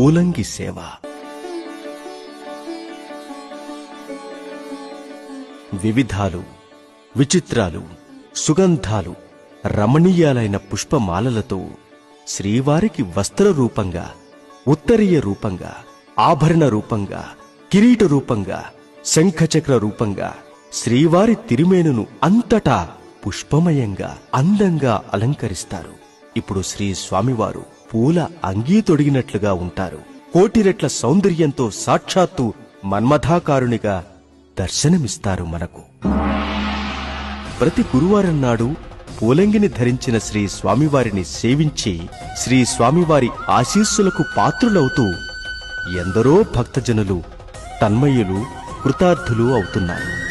పూలంగి సేవ. వివిధాలు, విచిత్రాలు, సుగంధాలు, రమణీయాలైన పుష్పమాలలతో శ్రీవారికి వస్త్ర రూపంగా, ఉత్తరీయ రూపంగా, ఆభరణ రూపంగా, కిరీట రూపంగా, శంఖచక్ర రూపంగా శ్రీవారి తిరుమేనును అంతటా పుష్పమయంగా అందంగా అలంకరిస్తారు. ఇప్పుడు శ్రీ స్వామివారు పూల అంగీ తొడిగినట్లుగా ఉంటారు. కోటి రెట్ల సౌందర్యంతో సాక్షాత్తు మన్మథాకారునిగా దర్శనమిస్తారు మనకు. ప్రతి గురువారం నాడు పూలంగిని ధరించిన శ్రీ స్వామివారిని సేవించి శ్రీ స్వామివారి ఆశీస్సులకు పాత్రులవుతూ ఎందరో భక్తజనులు తన్మయులు, కృతార్థులు అవుతున్నారు.